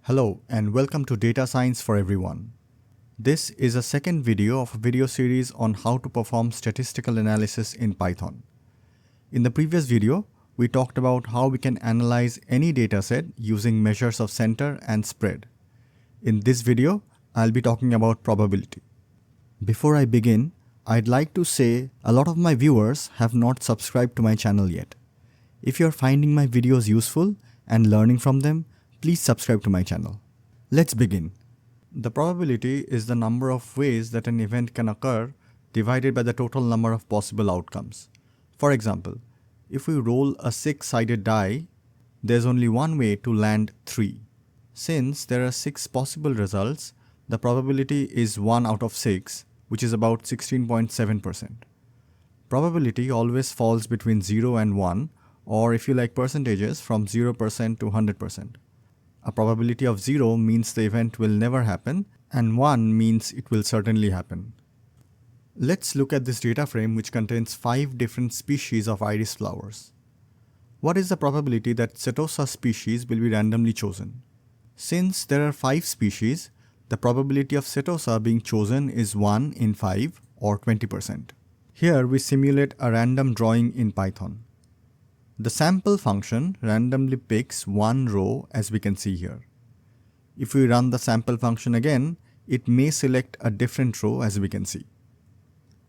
Hello and welcome to Data Science for Everyone. This is a second video of a video series on how to perform statistical analysis in Python. In the previous video, we talked about how we can analyze any dataset using measures of center and spread. In this video, I'll be talking about probability. Before I begin, I'd like to say a lot of my viewers have not subscribed to my channel yet. If you're finding my videos useful and learning from them, please subscribe to my channel. Let's begin. The probability is the number of ways that an event can occur divided by the total number of possible outcomes. For example, if we roll a 6-sided die, there's only one way to land 3. Since there are 6 possible results, the probability is 1 out of 6, which is about 16.7%. Probability always falls between 0 and 1, or if you like percentages, from 0% to 100%. A probability of 0 means the event will never happen, and 1 means it will certainly happen. Let's look at this data frame which contains 5 different species of iris flowers. What is the probability that Setosa species will be randomly chosen? Since there are 5 species, the probability of Setosa being chosen is 1 in 5 or 20%. Here we simulate a random drawing in Python. The sample function randomly picks one row as we can see here. If we run the sample function again, it may select a different row as we can see.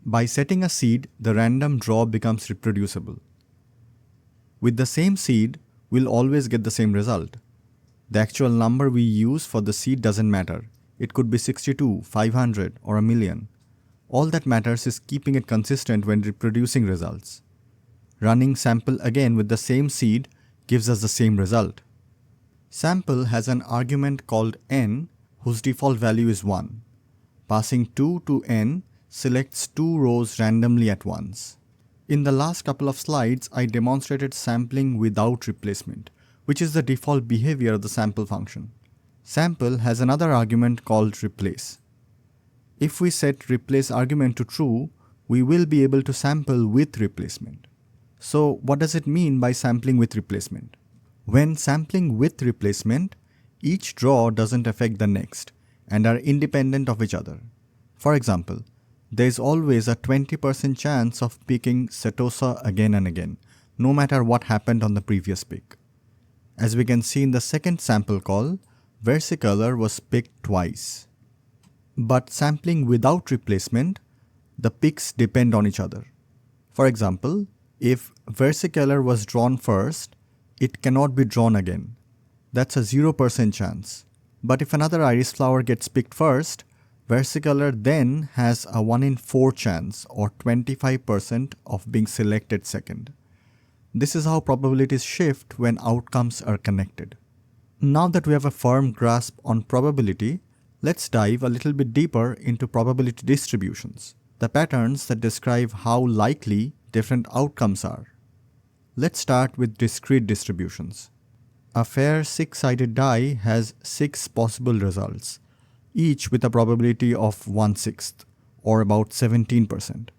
By setting a seed, the random draw becomes reproducible. With the same seed, we'll always get the same result. The actual number we use for the seed doesn't matter. It could be 62, 500 or 1,000,000. All that matters is keeping it consistent when reproducing results. Running sample again with the same seed gives us the same result. Sample has an argument called n whose default value is 1. Passing 2 to n selects 2 rows randomly at once. In the last couple of slides, I demonstrated sampling without replacement, which is the default behavior of the sample function. Sample has another argument called replace. If we set replace argument to true, we will be able to sample with replacement. So what does it mean by sampling with replacement? When sampling with replacement, each draw doesn't affect the next and are independent of each other. For example, there is always a 20% chance of picking Setosa again and again, no matter what happened on the previous pick. As we can see in the second sample call, versicolor was picked twice. But sampling without replacement, the picks depend on each other. For example, if versicolor was drawn first, it cannot be drawn again. That's a 0% chance. But if another iris flower gets picked first, versicolor then has a 1 in 4 chance or 25% of being selected second. This is how probabilities shift when outcomes are connected. Now that we have a firm grasp on probability, let's dive a little bit deeper into probability distributions, the patterns that describe how likely different outcomes are. Let's start with discrete distributions. A fair 6-sided die has 6 possible results, each with a probability of 1/6 or about 17%.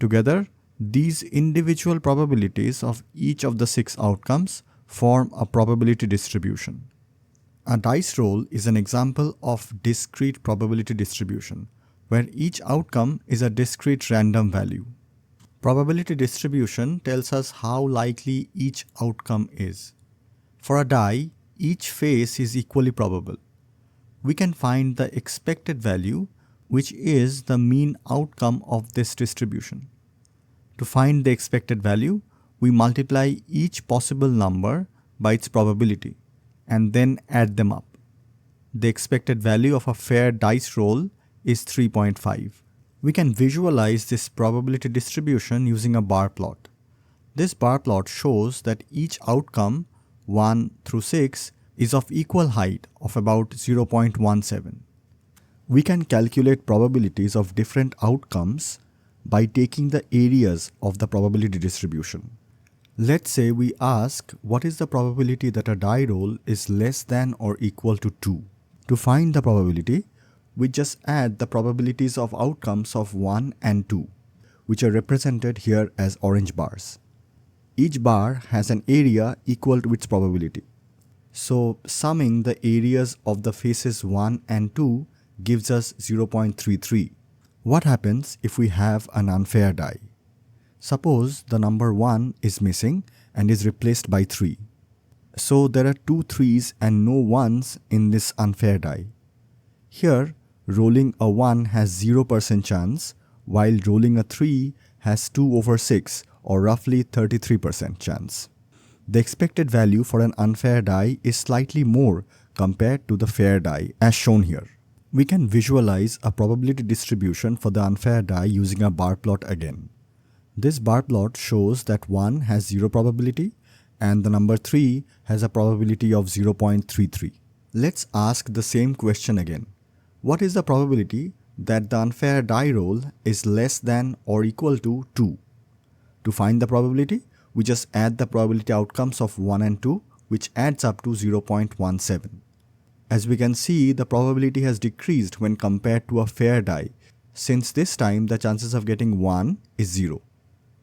Together, these individual probabilities of each of the 6 outcomes form a probability distribution. A dice roll is an example of discrete probability distribution, where each outcome is a discrete random value. Probability distribution tells us how likely each outcome is. For a die, each face is equally probable. We can find the expected value, which is the mean outcome of this distribution. To find the expected value, we multiply each possible number by its probability and then add them up. The expected value of a fair dice roll is 3.5. We can visualize this probability distribution using a bar plot. This bar plot shows that each outcome, 1 through 6, is of equal height of about 0.17. We can calculate probabilities of different outcomes by taking the areas of the probability distribution. Let's say we ask what is the probability that a die roll is less than or equal to 2. To find the probability, we just add the probabilities of outcomes of 1 and 2, which are represented here as orange bars. Each bar has an area equal to its probability. So summing the areas of the faces 1 and 2 gives us 0.33. What happens if we have an unfair die? Suppose the number 1 is missing and is replaced by 3. So there are 2 3s and no 1s in this unfair die. Here, rolling a 1 has 0% chance, while rolling a 3 has 2 over 6 or roughly 33% chance. The expected value for an unfair die is slightly more compared to the fair die as shown here. We can visualize a probability distribution for the unfair die using a bar plot again. This bar plot shows that 1 has 0 probability and the number 3 has a probability of 0.33. Let's ask the same question again. What is the probability that the unfair die roll is less than or equal to 2? To find the probability, we just add the probability outcomes of 1 and 2, which adds up to 0.17. As we can see, the probability has decreased when compared to a fair die, since this time the chances of getting 1 is 0.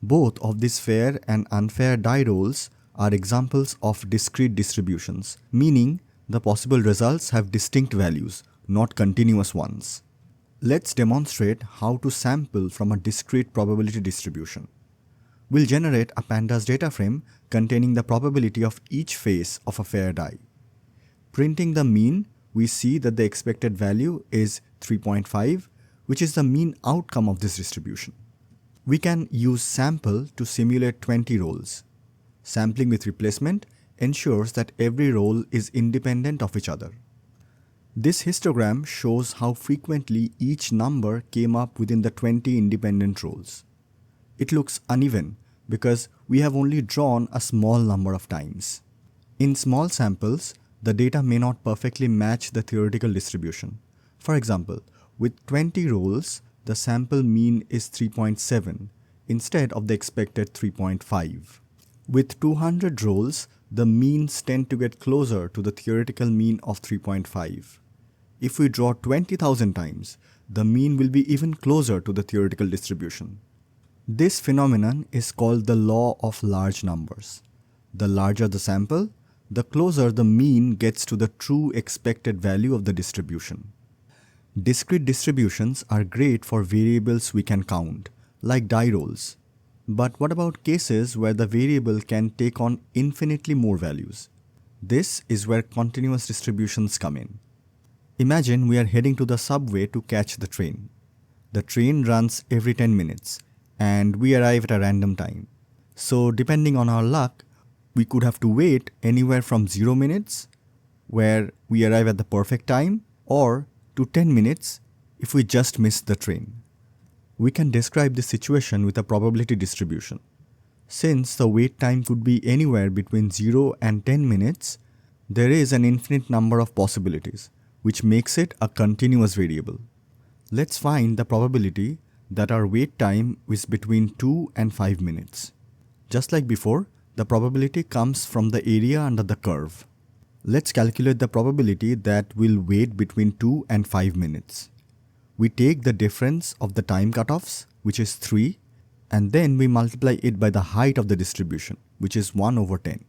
Both of these fair and unfair die rolls are examples of discrete distributions, meaning the possible results have distinct values, not continuous ones. Let's demonstrate how to sample from a discrete probability distribution. We'll generate a Pandas data frame containing the probability of each face of a fair die. Printing the mean, we see that the expected value is 3.5, which is the mean outcome of this distribution. We can use sample to simulate 20 rolls. Sampling with replacement ensures that every roll is independent of each other. This histogram shows how frequently each number came up within the 20 independent rolls. It looks uneven because we have only drawn a small number of times. In small samples, the data may not perfectly match the theoretical distribution. For example, with 20 rolls, the sample mean is 3.7 instead of the expected 3.5. With 200 rolls, the means tend to get closer to the theoretical mean of 3.5. If we draw 20,000 times, the mean will be even closer to the theoretical distribution. This phenomenon is called the law of large numbers. The larger the sample, the closer the mean gets to the true expected value of the distribution. Discrete distributions are great for variables we can count, like die rolls. But what about cases where the variable can take on infinitely more values? This is where continuous distributions come in. Imagine we are heading to the subway to catch the train. The train runs every 10 minutes and we arrive at a random time. So depending on our luck, we could have to wait anywhere from 0 minutes, where we arrive at the perfect time, or to 10 minutes if we just miss the train. We can describe this situation with a probability distribution. Since the wait time could be anywhere between 0 and 10 minutes, there is an infinite number of possibilities, which makes it a continuous variable. Let's find the probability that our wait time is between 2 and 5 minutes. Just like before, the probability comes from the area under the curve. Let's calculate the probability that we'll wait between 2 and 5 minutes. We take the difference of the time cutoffs, which is 3, and then we multiply it by the height of the distribution, which is 1 over 10.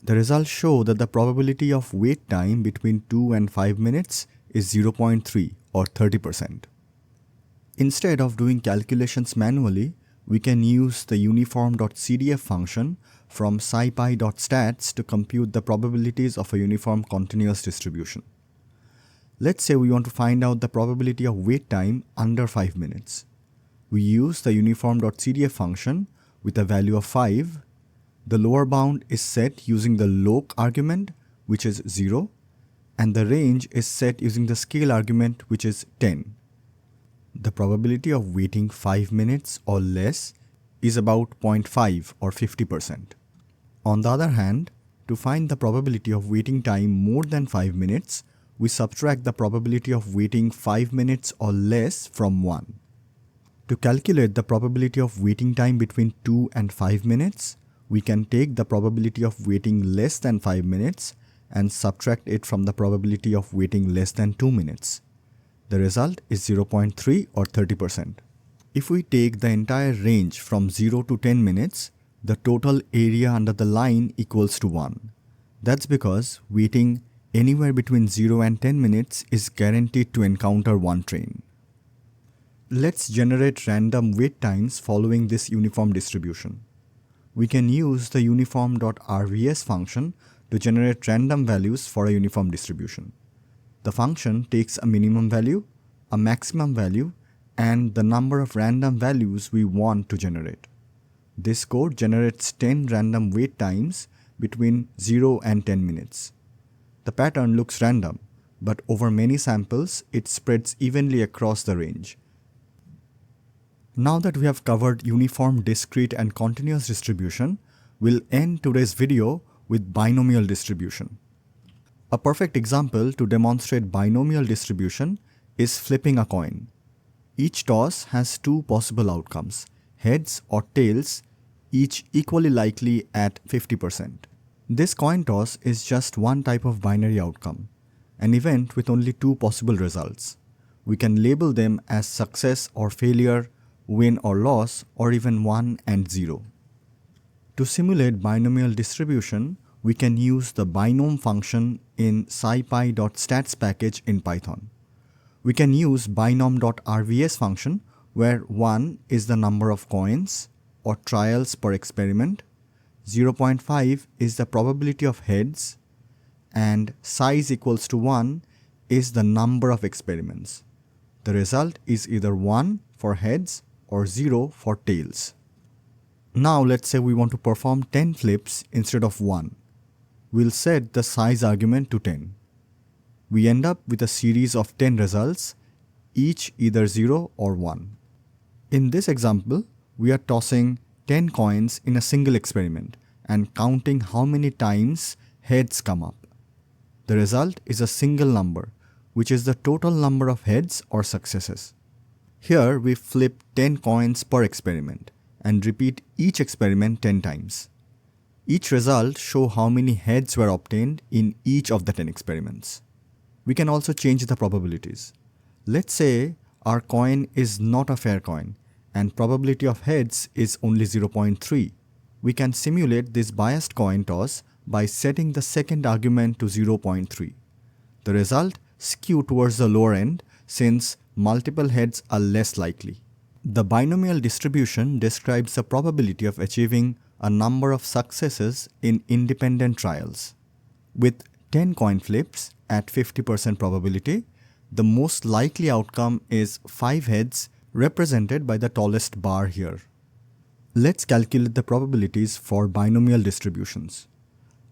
The results show that the probability of wait time between 2 and 5 minutes is 0.3 or 30%. Instead of doing calculations manually, we can use the uniform.cdf function from scipy.stats to compute the probabilities of a uniform continuous distribution. Let's say we want to find out the probability of wait time under 5 minutes. We use the uniform.cdf function with a value of 5. The lower bound is set using the loc argument, which is 0, and the range is set using the scale argument, which is 10. The probability of waiting 5 minutes or less is about 0.5 or 50%. On the other hand, to find the probability of waiting time more than 5 minutes, we subtract the probability of waiting 5 minutes or less from 1. To calculate the probability of waiting time between 2 and 5 minutes, we can take the probability of waiting less than 5 minutes and subtract it from the probability of waiting less than 2 minutes. The result is 0.3 or 30%. If we take the entire range from 0 to 10 minutes, the total area under the line equals to 1. That's because waiting anywhere between 0 and 10 minutes is guaranteed to encounter one train. Let's generate random wait times following this uniform distribution. We can use the uniform.rvs function to generate random values for a uniform distribution. The function takes a minimum value, a maximum value, and the number of random values we want to generate. This code generates 10 random wait times between 0 and 10 minutes. The pattern looks random, but over many samples, it spreads evenly across the range. Now that we have covered uniform, discrete, and continuous distribution, we'll end today's video with binomial distribution. A perfect example to demonstrate binomial distribution is flipping a coin. Each toss has two possible outcomes, heads or tails, each equally likely at 50%. This coin toss is just one type of binary outcome, an event with only two possible results. We can label them as success or failure, win or loss, or even 1 and 0. To simulate binomial distribution, we can use the binom function in scipy.stats package in Python. We can use binom.rvs function where 1 is the number of coins or trials per experiment, 0.5 is the probability of heads, and size equals to 1 is the number of experiments. The result is either 1 for heads or 0 for tails. Now let's say we want to perform 10 flips instead of 1. We'll set the size argument to 10. We end up with a series of 10 results, each either 0 or 1. In this example, we are tossing 10 coins in a single experiment and counting how many times heads come up. The result is a single number, which is the total number of heads or successes. Here we flip 10 coins per experiment and repeat each experiment 10 times. Each result shows how many heads were obtained in each of the 10 experiments. We can also change the probabilities. Let's say our coin is not a fair coin and probability of heads is only 0.3. We can simulate this biased coin toss by setting the second argument to 0.3. The result skews towards the lower end since multiple heads are less likely. The binomial distribution describes the probability of achieving a number of successes in independent trials. With 10 coin flips at 50% probability, the most likely outcome is 5 heads represented by the tallest bar here. Let's calculate the probabilities for binomial distributions.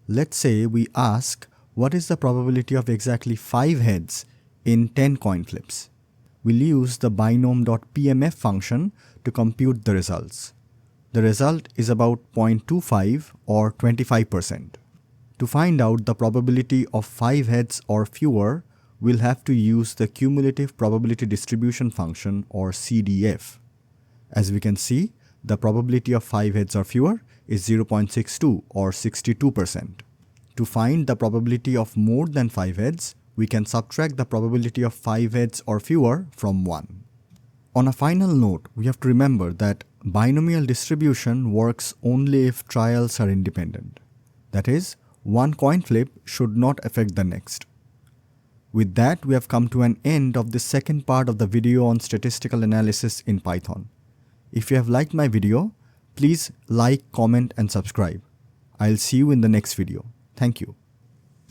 Let's say we ask what is the probability of exactly 5 heads in 10 coin flips. We'll use the binom.pmf function to compute the results. The result is about 0.25 or 25%. To find out the probability of 5 heads or fewer, we'll have to use the cumulative probability distribution function or CDF. As we can see, the probability of 5 heads or fewer is 0.62 or 62%. To find the probability of more than 5 heads, we can subtract the probability of 5 heads or fewer from 1. On a final note, we have to remember that binomial distribution works only if trials are independent. That is, one coin flip should not affect the next. With that, we have come to an end of the second part of the video on statistical analysis in Python. If you have liked my video, please like, comment, and subscribe. I'll see you in the next video. Thank you.